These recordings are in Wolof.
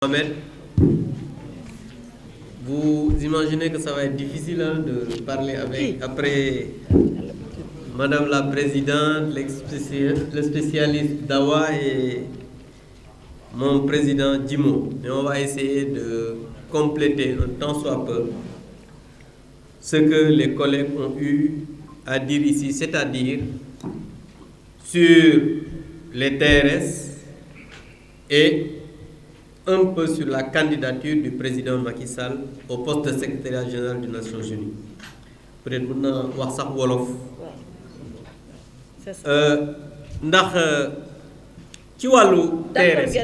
Mohamed, vous imaginez que ça va être difficile de parler après Madame la Présidente, le spécialiste Dawa et mon président Dimo. Et on va essayer de compléter un tant soit peu ce que les collègues ont eu à dire ici, c'est-à-dire sur les TRS et un peu sur la candidature du président Macky Sall au poste de secrétaire général des Nations Unies. Peut-être mën na wax sax wolof ndax ci wàllu TRS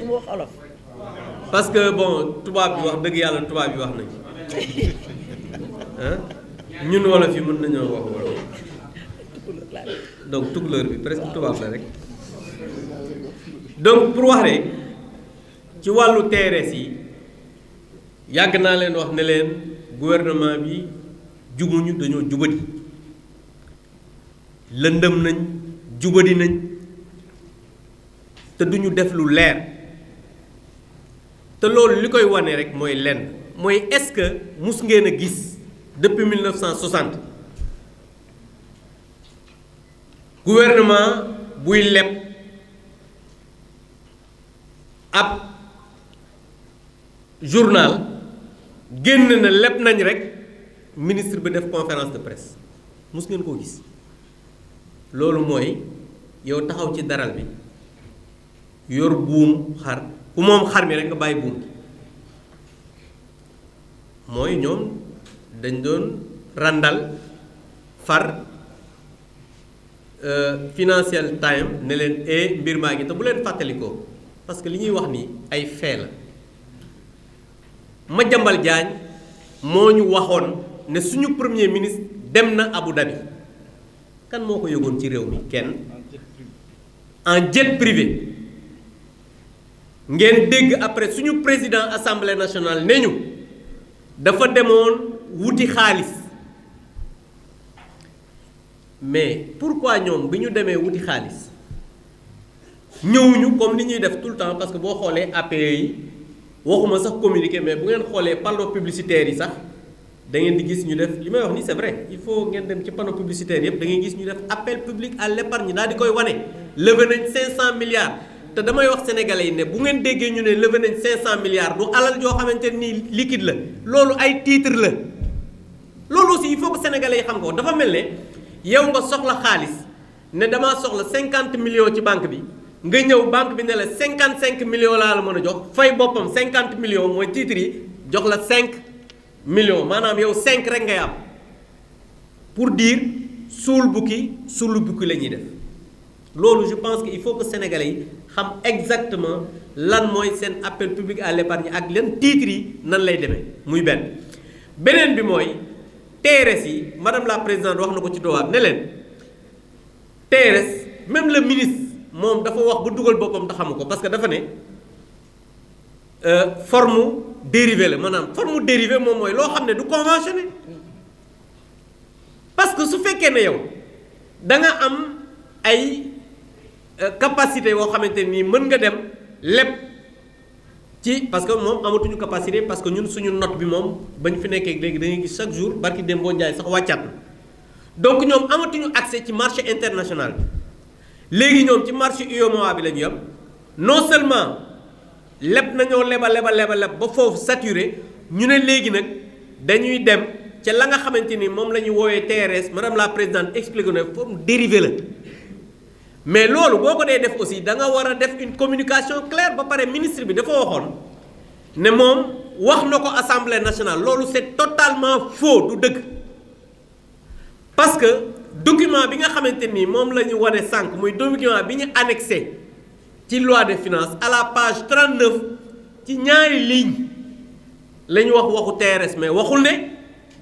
parce que bon tubaab bi wax dëgg yàlla tubaab bi wax nañ ñun wolof yi mën nañoo wax wolof donc tukulóor bi presque tubaab la rek donc pour wax rek ci wàllu TRS yi yàgg naa leen wax ne leen gouvernement bi jubuñu dañoo jubadi lëndëm nañ jubadi nañ te duñu def lu leer te loolu li koy wane rek mooy lenn mooy est-ce que mus ngeen a gis depuis 1960 gouvernement buy leb ab journal génn na lépp nañ rek ministre bi def conférence de presse mus ngeen koo gis loolu mooy yow taxaw ci daral bi yor buum xar ku moom xar mi rek nga bàyyi buum mooy ñoom dañ doon randal far Financial Times ne leen mbir maa ngi te bu leen fàttalikoo parce que li ñuy wax ni ay fait la Madiambal Diagne moo ñu waxoon ne suñu premier ministre dem na Abu Dhabi kan moo ko yëgoon ci réew mi kenn en jet privé ngeen dégg après suñu président assemblée nationale ne ñu dafa demoon wuti xaalis mais pourquoi ñoom bi ñu demee wuti xaalis ñëwuñu comme ni ñuy def tout le temps parce que boo xoolee APE yi waxuma sax communiqué mais bu ngeen xoolee panneau publicitaire yi sax da ngeen di gis ñu def li may wax ni c'est vrai il faut ngeen dem ci panneau publicitaire yëpp da ngeen gis ñu def appel public à l'épargne daal di koy wane levé nañ 500 milliards te damay wax sénégalais yi ne bu ngeen déggee ñu ne levé nañ 500 milliards du alal joo xamante ni liquide la loolu ay titre la loolu aussi il faut que sénégalais yi xam ko dafa mel ne yow nga soxla xaalis ne damaa soxla 50 millions ci banque bi nga ñëw banque bi ne la 55 millions laa la mën a jox fay boppam 50 millions mooy titre yi jox la 5 millions maanaam yow 5 rek ngay am pour dire suul bukki la ñuy def loolu je pense que il faut que sénégalais yi xam exactement lan mooy seen appel public à l'épargne ak leen titres yi nan lay demee muy beneen bi mooy TRS yi madame la présidente wax na ko ci dowaab ne leen TRS même le ministre moom dafa wax ba dugal boppam te xamu ko parce que dafa ne forme dérivée la maanaam forme dérivée moom mooy loo xam ne du conventionné parce que su fekkee ne yow da nga am ay capacité yoo xamante nii mën nga dem lépp ci parce que moom amatuñu capacité parce que ñun suñu note bi moom bañ fi nekkee léegi da ngay gis chaque jour barki Dembo Ndiaye sax wàccaat na donc ñoom amatuñu accès ci marché international bi léegi ñoom ci marché UEMOA bi la ñu yam non seulement leb nañoo leb ba foofu saturé ñu ne léegi nag dañuy dem ca la nga xamante ni moom la ñu woowee TRS madame la présidente expliqué na forme dérivée la mais loolu boo ko dee def aussi da nga war a def une communication claire ba pare ministre bi dafa waxoon ne moom wax na ko assemblée nationale loolu c'est totalement faux du dëgg parce que document bi nga xamante ni moom la ñu wane sànq muy document bi ñu annexé ci loi de finances à la page 39 ci ñaari ligne la ñu waxu TRS mais waxul ne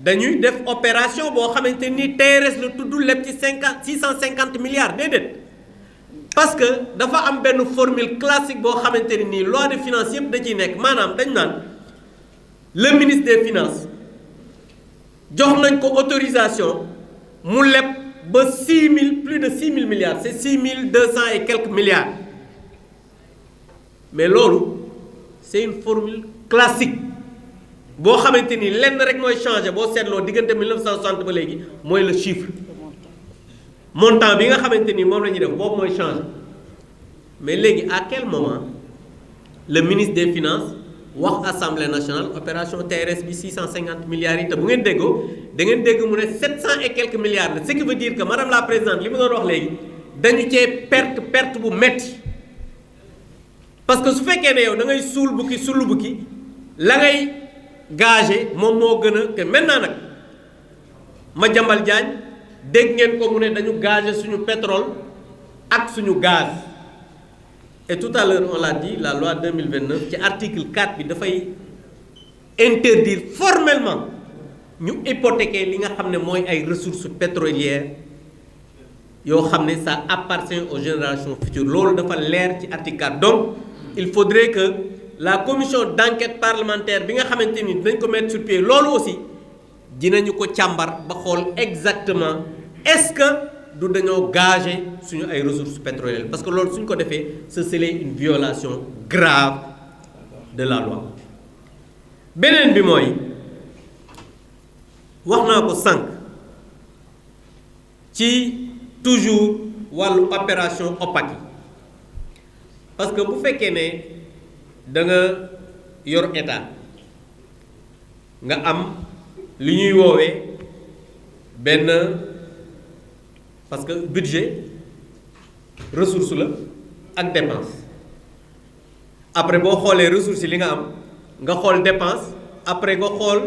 dañuy def opération boo xamante ni TRS la tudd lépp ci 650 milliards déedéet parce que dafa am benn formule classique boo xamante ni nii loi de finances yëpp da ciy nekk maanaam dañ naan le ministre des finances jox nañ ko autorisation mu leb ba 6000 plus de 6000 milliards c'est 6200 et quelques milliards mais loolu c'est une formule classique boo xamante ni lenn rek mooy changé boo seetloo diggante 1960 ba léegi mooy le chiffre montant bi nga xamante ni moom la ñuy def boobu mooy changé mais léegi à quel moment le ministre des finances wax assemblée nationale opération TRS bi 650 milliards yi te bu ngeen déggoo da ngeen dégg mu ne 700 et quelques milliards la ce qui veut dire que madame la présidente li mu doon wax léegi dañu cee perte bu metti parce que su fekkee ne yow da ngay suul bukki sulu bukki la ngay gagé moom moo gën a te maintenant nag Madiambal Diagne dégg ngeen ko mu ne dañu gagé suñu pétrole ak suñu gaz et tout à l'heure on l'a dit la loi 2029 ci article 4 bi dafay interdire formellement ñu hypothéquer li nga xam ne mooy ay ressources pétrolières yoo xam ne ça appartient aux générations futures loolu dafa leer ci article 4 donc il faudrait que la commission d'enquête parlementaire bi nga xamante ni dinañ ko mettre sur pied loolu aussi dinañu ko càmbar ba xool exactement est-ce que du dañoo gager suñu ay ressources pétrolières parce que loolu suñ ko defee ce serait une violation grave de la loi beneen bi mooy wax naa ko sànq ci toujours wàllu opération opaque yi parce que bu fekkee ne da nga yor état nga am li ñuy woowee benn parce que budget ressource la ak dépense après boo xoolee ressource yi li nga am nga xool dépense après nga xool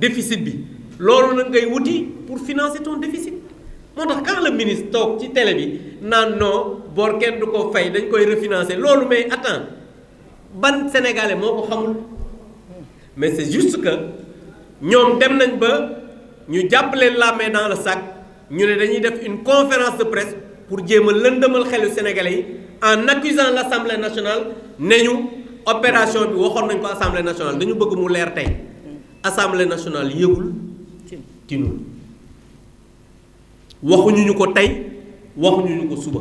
déficit bi loolu nag ngay wuti pour financer ton déficit moo tax quand le ministre toog ci télé bi naan non bor kenn du ko fay dañ koy refinancer loolu mais attends ban sénégalais moo ko xamul mais c'est juste que ñoom dem nañ ba ñu jàpp leen la main dans le sac ñu ne dañuy def une conférence de presse pour jéem a lëndëmal xelu sénégalais yi en accusant l'Assemblée nationale ne ñu opération bi waxoon nañ ko Assemblée nationale dañu bëgg mu leer tey Assemblée nationale yëgul tinul waxuñu ñu ko tey waxuñu ñu ko suba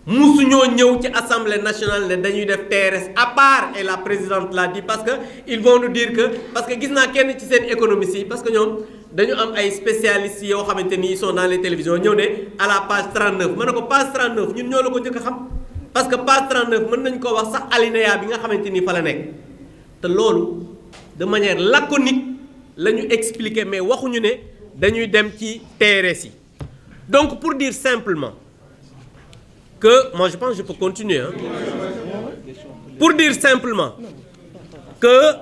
musuñoo ñëw ci Assemblée nationale ne dañuy def TRS à part et la présidente l'a dit parce que ils vont nous dire que parce que gis naa kenn ci seen économistes yi parce que ñoom dañu am ay spécialistes yoo xamante ni ils sont dans les télévisions ñëw ne à la page 39 ma ne ko page 39 ñun ñoo la ko njëkk a xam parce que page 39 mën nañu ko wax sax alinéa bi nga xamante ni fa la nekk te loolu de manière laconique la ñu expliquer mais waxuñu ne dañuy dem ci TRS yi donc pour dire simplement que moi je pense que je peux continuer hein? Pour dire simplement que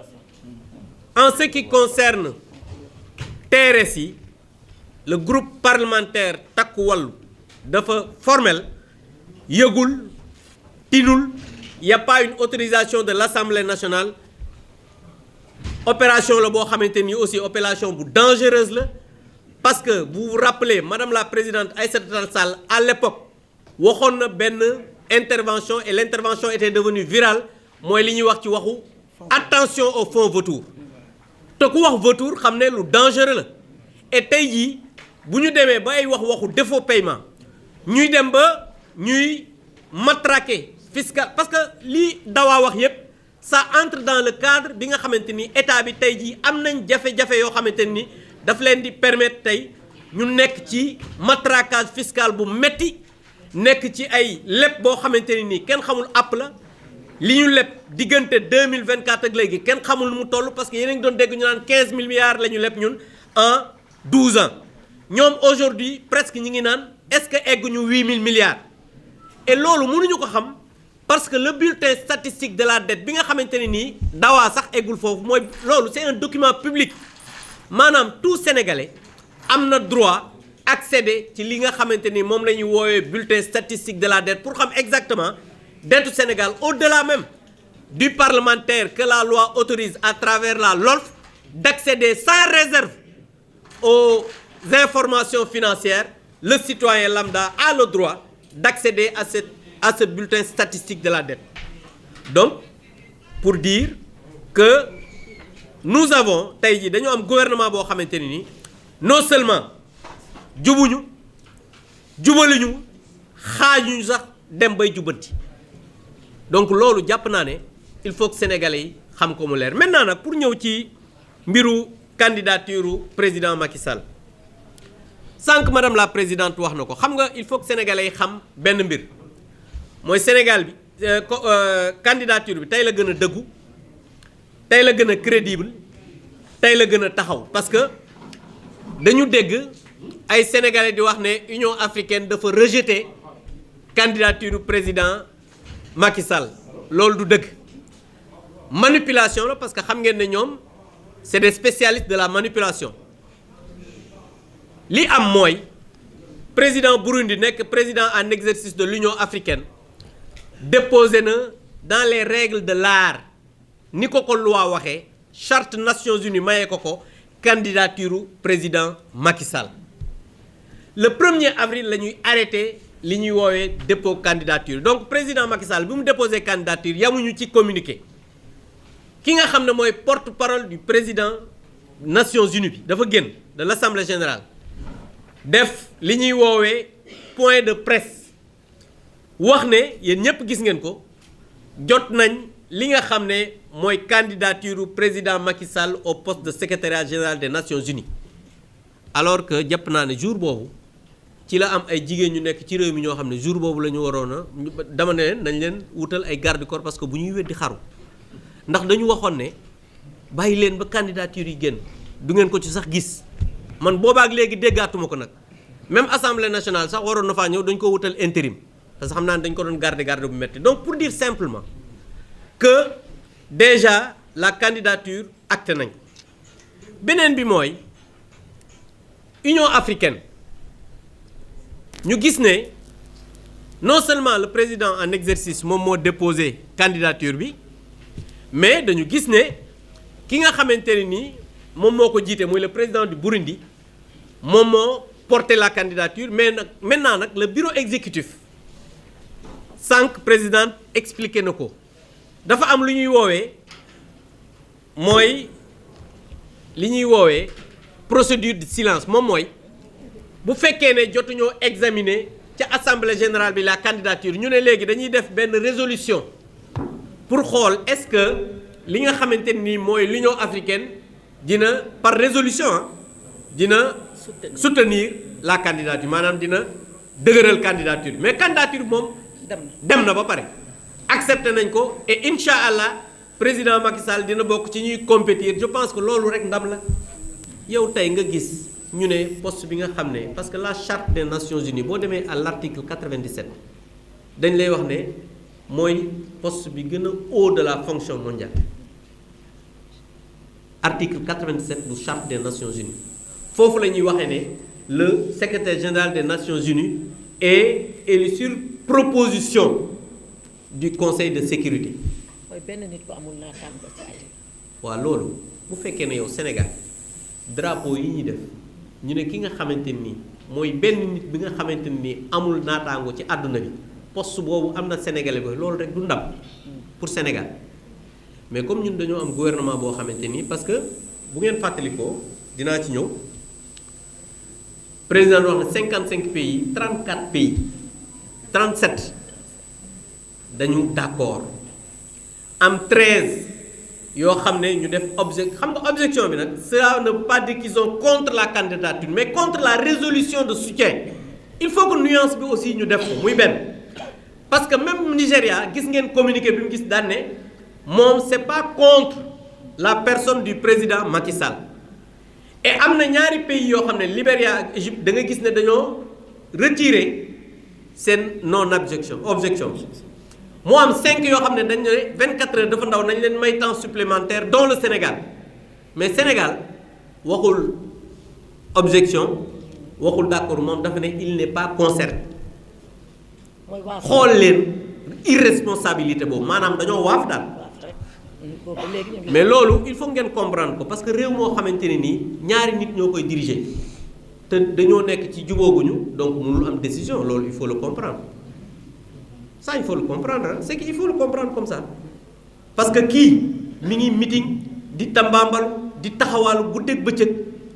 en ce qui concerne TRS yi le groupe parlementaire Takku Wallu dafa formel yëgul tinul y a pas une autorisation de l'Assemblée nationale opération la boo xamante ni aussi opération bu dangereuse la parce que vous vous rappelez madame la présidente Aïssata Tall Sall à l'époque waxoon na benn intervention et l'intervention était devenue virale mooy li ñuy wax ci waxu attention au fonds vautour te ku wax vautour xam ne lu dangereux la et tey jii bu ñu demee ba ay waxu défaut paiement ñuy dem ba ñuy matraquer fiscal parce que lii dawaa wax yépp ça entre dans le cadre bi nga xamante ni état bi tey jii am nañ jafe-jafe yoo xamante ni daf leen di permettre tey ñu nekk ci matraquage fiscal bu metti nekk ci ay lépp boo xamante ni nii kenn xamul àpp la li ñu lépp diggante 2024 ak léegi kenn xamul nu mu toll parce que yéen a ngi doon dégg ñu naan 15 000 milliards la ñu lépp ñun en 12 ans ñoom aujourd'hui presque ñi ngi naan est-ce que egguñu 8 000 milliards et loolu mënuñu ko xam parce que le bulletin statistique de la dette bi nga xamante ne nii dawaa sax eggul foofu mooy loolu c'est un document public maanaam tout sénégalais am na droit accéder ci li nga xamante ni moom la ñuy woowee bulletin statistique de la dette pour xam exactement dette Sénégal au-delà même du parlementaire que la loi autorise à travers la LOLF d'accéder sans réserve aux informations financières. Le citoyen lambda a le droit d'accéder à ce bulletin statistique de la dette. Donc pour dire que nous avons tey jii dañoo am gouvernement boo xamante ne ni non seulement jubuñu jubaluñu xaajuñu sax dem bay jubanti donc loolu jàpp naa ne il faut que sénégalais yi xam ko mu leer maintenant nag pour ñëw ci mbiru candidature président Macky Sall sànq madame la présidente wax na ko xam nga il faut que sénégalais yi xam benn mbir mooy Sénégal bi candidature bi tey la gën a dëggu tey la gën a crédible tey la gën a taxaw parce que dañu dégg ay sénégalais di wax ne Union africaine dafa rejeter candidature président Macky Sall loolu du dëgg manipulation la parce que xam ngeen ne ñoom c'est des spécialistes de la manipulation li am mooy président Burundi nekk président en exercice de l'Union africaine déposé na dans les règles de l'art ni ko loi waxee charte Nations Unies mayee ko candidature président Macky Sall le 1er avril la ñuy arrêté li ñuy woowee dépôt candidature donc président Macky Sall bi mu déposé candidature yamuñu ci communiqué ki nga xam ne mooy porte-parole du président Nations Unies bi dafa génn de l'Assemblée générale def li ñuy woowee point de presse wax ne yéen ñëpp gis ngeen ko jot nañ li nga xam ne mooy candidature président Macky Sall au poste de secrétariat général des Nations Unies alors que jàpp naa ne jour boobu ci la am ay jigéen ñu nekk ci réew mi ñoo xam ne jour boobu la ñu waroon a dama ne leen nañ leen wutal ay garde corps parce que bu ñuy weddi xaru ndax dañu waxoon ne bàyyi leen ba candidature yi génn du ngeen ko ci sax gis man boobaak léegi déggaatuma ko nag même assemblée nationale sax waroon na faa ñëw dañ ko wutal intérim parce que xam naa ne dañ ko doon garde bu metti donc pour dire simplement que déjà la candidature acté nañ beneen bi mooy Union africaine ñu gis ne non seulement le président en exercice moom moo déposé candidature bi mais dañu gis ne ki nga xamante ne nii moom moo ko jiite muy le président du Burundi moom moo porté la candidature mais nag maintenant nag le bureau exécutif sànq président expliqué na ko dafa am lu ñuy woowee mooy li ñuy woowee procédure de silence moom mooy bu fekkee ne jotuñoo examiner ca assemblée générale bi la candidature ñu ne léegi dañuy def benn résolution pour xool est-ce que li nga xamante ni mooy l'Union africaine dina par résolution dina soutenir la candidature maanaam dina dëgëral candidature mais candidature moom dem na ba pare accepté nañ ko et incha allah président Macky Sall dina bokk ci ñuy compétir je pense que loolu rek ndam la yow tey nga gis ñu ne poste bi nga xam ne parce que la charte des Nations Unies boo demee à l'article 97 dañ lay wax ne mooy poste bi gën a haut de la fonction mondiale article 87 du charte des Nations Unies foofu la ñuy waxee ne le secrétaire général des Nations Unies est élu sur proposition du Conseil de sécurité. mooy benn nit bu amul naataango ci àddina. waaw loolu bu fekkee ne yow Sénégal drapeau yi ñuy def ñu ne ki nga xamante nii mooy benn nit bi nga xamante nii amul naataango ci àdduna bi poste boobu am na Sénégalais bi loolu rek du ndam pour Sénégal mais comme ñun dañoo am gouvernement boo xamante nii parce que bu ngeen fàttalikoo dinaa ci ñëw président wax na 55 pays 34 pays 37 dañu d'accord am 13 yoo xam ne ñu def xam nga objection bi nag ça ne veut pas dire qu'ils sont contre la candidature mais contre la résolution de soutien il faut que nuance bi aussi ñu def ko muy benn parce que même Nigéria gis ngeen communiqué bi mu gis daan ne moom c'est pas contre la personne du président Macky Sall et am na ñaari pays yoo xam ne Libéria ak Égypte da nga gis ne dañoo retirer seen non objection moo am 5 yoo xam ne dañ ne 24 heures dafa ndaw nañ leen may temps supplémentaire dont le Sénégal mais Sénégal waxul objection waxul d'accord moom dafa ne il n'est pas concerné xool leen irresponsabilité boobu maanaam dañoo waaf daal mais loolu il faut ngeen comprendre ko parce que réew moo xamante ne nii ñaari nit ñoo koy diriger te dañoo nekk ci jubóoguñu donc mënul am décision loolu il faut le comprendre ça il faut le comprendre c'est qu'il faut le comprendre comme ça parce que kii mi ngi meeting di tambaambalu di taxawaalu guddeeg bëccëg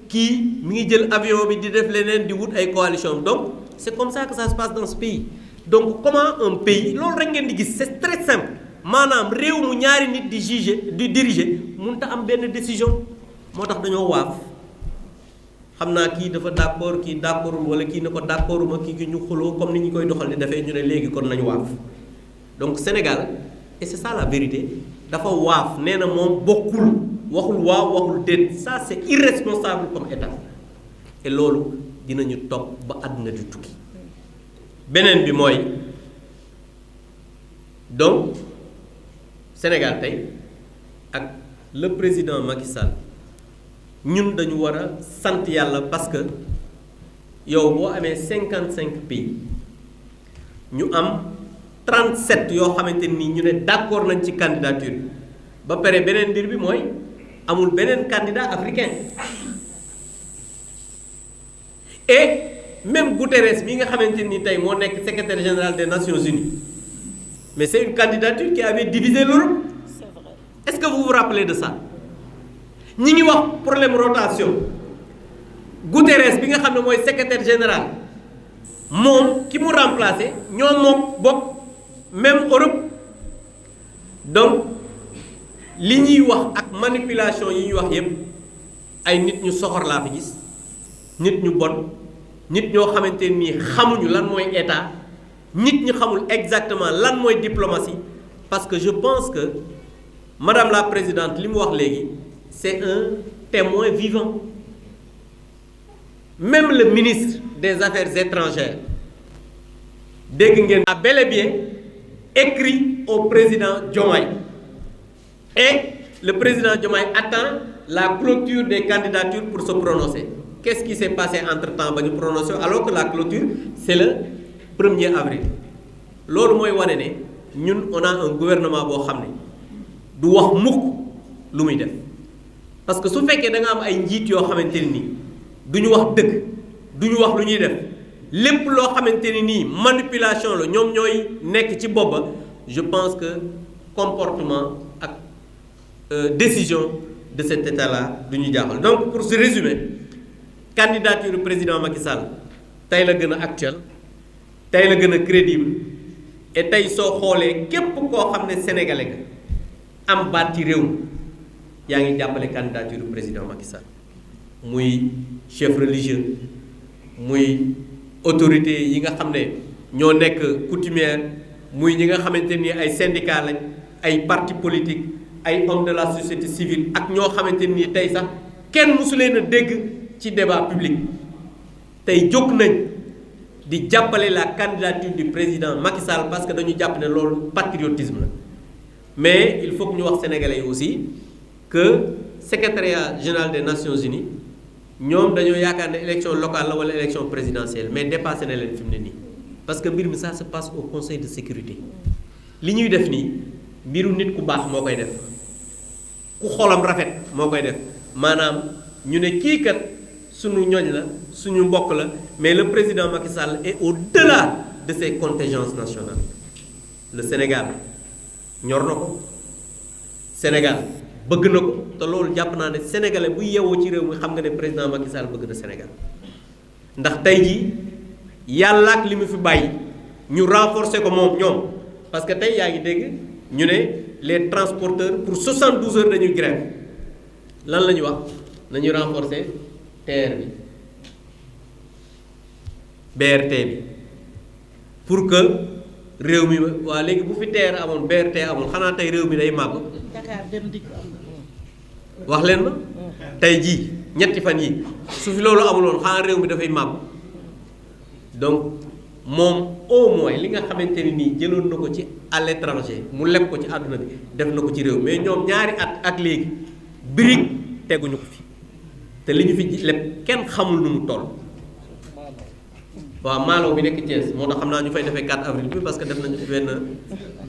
kii mi ngi jël avion bi di def leneen di wut ay coalition donc c'est comme ça que ça se passe dans ce pays donc comment un pays loolu rek ngeen di gis c'est très simple maanaam réew mu ñaari nit di juger di diriger mënut a am benn décision moo tax dañoo waaf xam naa kii dafa d'accord kii d'accordul wala kii ne ko d'accorduma kii ñu xuloo comme ni ñu koy doxal di defee ñu ne léegi kon nañu waaf donc Sénégal et c'est ça la vérité dafa waaf nee na moom bokkul waxul waaw waxul déet ça c'est irresponsable comme état et loolu dinañu topp ba àdduna di tukki beneen bi mooy donc Sénégal tey ak le président Macky Sall ñun dañu war a sant yàlla parce que yow boo amee 55 pays ñu am 37 yoo xamante ni ñu ne d'accord nañ ci candidature bi ba pare beneen mbir bi mooy amul beneen candidat africain et même Guterres mi nga xamante ni tey moo nekk secrétaire général des Nations Unies mais c'est une candidature qui avait divisé l'Europe. C'est vrai. Est-ce que vous vous rappelez de ça ñi ngi wax problème rotation Guterres bi nga xam ne mooy secrétaire général moom ki mu remplacé ñoom moom bokk même Europe donc li ñuy wax ak manipulation yi ñuy wax yépp ay nit ñu soxor laa fi gis nit ñu bon nit ñoo xamante nii xamuñu lan mooy état nit ñi xamul exactement lan mooy diplomatie parce que je pense que madame la présidente li mu wax léegi c'est un témoin vivant même le ministre des Affaires étrangères dégg ngeen a bel et bien écrit au président Diomaye et le président Diomaye attend la clôture des candidatures pour se prononcer. Qu'est-ce qui s'est passé entre-temps ba ñu prononcer alors que la clôture c'est le 1er avril loolu mooy wane ne ñun on a un gouvernement boo xam ne du wax mukk lu muy def parce que su fekkee da nga am ay njiit yoo xamante ni nii du ñu wax dëgg du ñu wax lu ñuy def lépp loo xamante ni nii manipulation la ñoom ñooy nekk ci booba je pense que comportement ak décision de cet état-là du ñu jaaxal donc pour se résumer candidature du président Macky Sall tey la gën a actuel tey la gën a crédible et tey soo xoolee képp koo xam ne sénégalais nga am baat ci réew mi yaa ngi jàppale candidature du président Macky Sall muy chef religieux muy autorité yi nga xam ne ñoo nekk coutumière muy ñi nga xamante ni ay syndicats lañ ay partis politiques ay hommes de la société civile ak ñoo xamante ni tey sax kenn mësu leen a dégg ci débat public tey jóg nañ di jàppale la candidature du président Macky Sall parce que dañu jàpp ne loolu patriotisme la mais il faut que ñu wax sénégalais yi aussi que secrétariat général des Nations Unies ñoom dañoo yaakaar ne élection locale la wala élection présidentielle mais dépassé na leen fi mu ne nii parce que mbir mi ça se passe au conseil de sécurité li ñuy def nii mbiru nit ku baax moo koy def ku xolam rafet moo koy def maanaam ñu ne kii kat suñu ñoñ la suñu mbokk la mais le président Macky Sall est au-delà de ses contingences nationales le Sénégal ñor na ko Sénégal bëgg na ko te loolu jàpp naa ne sénégalais bu yeewoo ci réew mi xam nga ne président Macky Sall bëgg na Sénégal ndax tey jii yàlla ak li mu fi bàyyi ñu renforcer ko moom ñoom parce que tey yaa ngi dégg ñu ne les transporteurs pour 72 heures dañuy grève lan la ñu wax nañu renforcer TER bi BRT bi pour que réew mi waa léegi bu fi TER amoon BRT amoon xanaa tey réew mi day màgg. Dakar dem dikk am na. wax leen ma tey jii ñetti fan yi su fi loolu amuloon xanaa réew mi dafay màgg donc moom au moins li nga xamante ni nii jëloon na ko ci à l'étranger mu leb ko ci àdduna bi def na ko ci réew mais ñoom ñaari at ak léegi brique teguñu ko fi te li ñu fi leb kenn xamul nu mu toll. waaw Malaw bi nekk Thiès moo tax xam naa ñu fay defee 4 avril bi parce que def nañu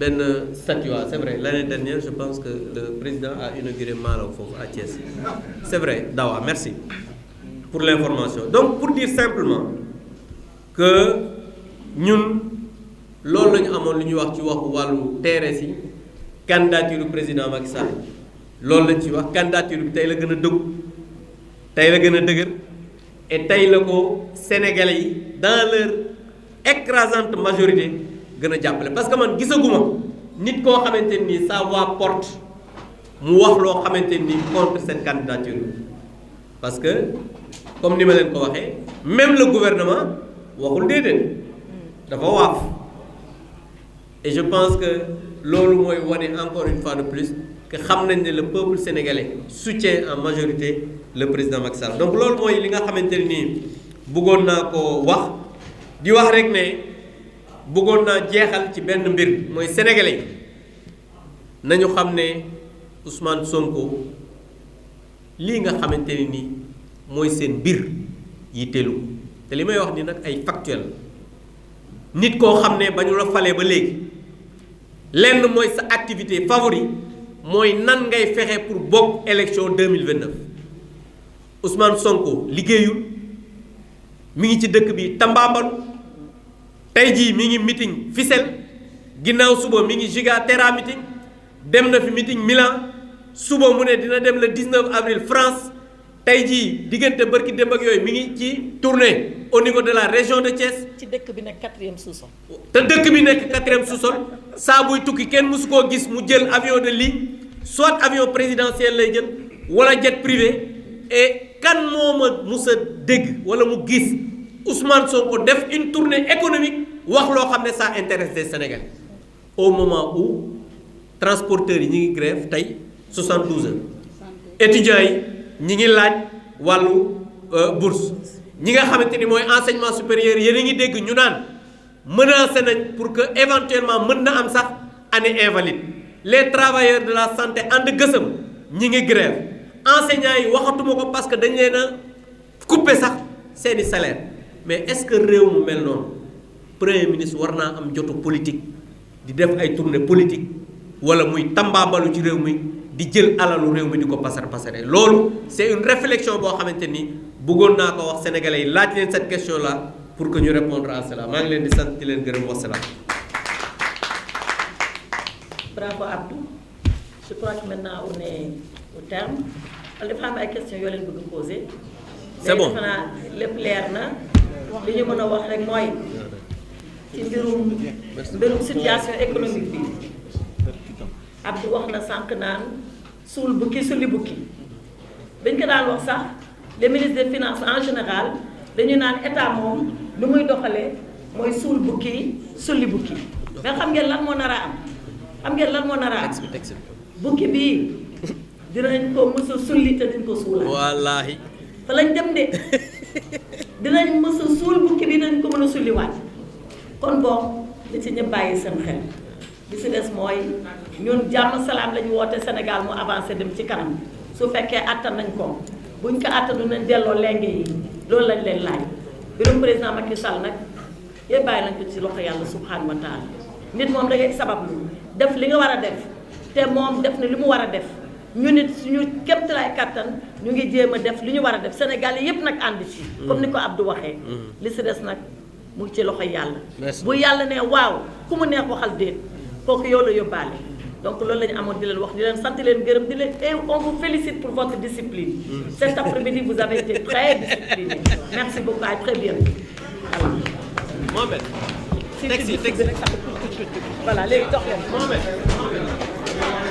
benn statue c'est vrai l'année dernière je pense que le président a inauguré Malaw foofu à Thiès c'est vrai Dawa merci pour l'information donc pour dire simplement que ñun loolu la ñu amoon lu ñuy wax ci waxu wàllu TRS yi candidature du président Macky Sall loolu lañ ci wax candidature bi tey la gën a dëggu tey la gën a dëgër et tey la ko Sénégalais yi dans leur écrasante majorité gën a jàppale parce que man gisaguma nit koo xamante ni sa voix porte mu wax loo xamante ni contre cette candidature parce que comme ni ma leen ko waxee même le gouvernement waxul déedéet dafa waaf et je pense que loolu mooy wane encore une fois de plus que xam nañ ne le peuple sénégalais soutient en majorité le président Macky Sall donc loolu mooy li nga xamante ne nii bëggoon naa ko wax di wax rek ne bëggoon naa jeexal ci benn mbir mooy sénégalais yi nañu xam ne Ousmane Sonko lii nga xamante ne nii mooy seen mbir yitteelu te li may wax ni nag ay factuel nit koo xam ne ba ñu la falee ba léegi lenn mooy sa activité favori mooy nan ngay fexe pour bokk élection 2029 Ousmane Sonko liggéeyul mi ngi ci dëkk bi tambaambalu tey jii mi ngi meeting Fissel ginnaaw suba mi ngi Giga Terra meeting dem na fi meeting Milan suba mu ne dina dem le 19 avril France tey jii diggante bërki démb ak yooyu mi ngi ci tournée au niveau de la région de Thiès. ci dëkk bi nekk 4e sous-sol. te dëkk bi nekk 4e sous-sol saa buy tukki kenn mësu koo gis mu jël avion de ligne soit avion présidentiel lay jël wala jet privé et kan moo ma mus a dégg wala mu gis Ousmane Sonko def une tournée économique wax loo xam ne ça intéresse les Sénégalais au moment où transporteurs yi ñi ngi grève tey 72 heures étudiants yi ñi ngi laaj wàllu bourse ñi nga xamante ni mooy enseignement supérieur yéen a ngi dégg ñu naan menacé nañ pour que éventuellement mën na am sax année invalide les travailleurs de la santé ànd gësëm ñi ngi grève enseignants yi waxatuma ko parce que dañ leen a couper sax seeni salaire mais est-ce que réew mu mel noonu premier ministre war naa am jotu politique di def ay tournée politique wala muy tambaabalu ci réew mi di jël alalu réew mi di ko pasar pasare loolu c'est une réflexion boo xamante ni bëggoon naa ko wax sénégalais yi laaj leen cette question là pour que ñu répondre à cela maa ngi leen di sant di leen gërëm wasalaam. Bravo Abdou. Je crois que maintenant on est au terme. dafa am ay questions yoo leen bëgg a poser. C'est bon léegi xanaa lépp leer na. li ñu mën a wax rek mooy ci mbirum situation économique bi Abdou wax na sànq naan suul bukki sulli bukki dañ ko daan wax sax les ministres des finances en général dañu naan état moom lu muy doxalee mooy suul bukki sulli bukki mais xam ngeen lan moo nar a am xam ngeen lan moo nar a am bukki bii dinañ ko mës a sulli te duñ ko suulaat wallaahi fa lañ dem de dinañ mës a suul bukki bi dañ ko mën a sulliwaat kon boog li ci ñëpp bàyyi seen xel li si des mooy ñun jàmm salaam la ñu woote Sénégal mu avancé dem ci kanam su fekkee attan nañ ko buñ ko attanu nañ delloo lenge yi loolu lañ leen laaj mbirum président Macky Sall nag yëpp bàyyi nañ ko ci loxo yàlla subhanahu wa taala nit moom da ngay sabablu def li nga war a def te moom def na li mu war a def ñu nit suñu kéemtalaay kattan ñu ngi jéem a def li ñu war a def Sénégal yëpp nag ànd ci comme ni ko Abdou waxee li si des nag mu ngi ci loxo yàlla bu yàlla ne waaw ku mu neex waxal déet kooku yow la yóbbaale donc loolu la ñu amoon di leen wax di leen sant leen gërëm di leen et on vous félicite pour votre discipline cet après-midi vous avez été très discipliné merci beaucoup à très bien voilà Mohamed voilà léegi dox leen Mohamed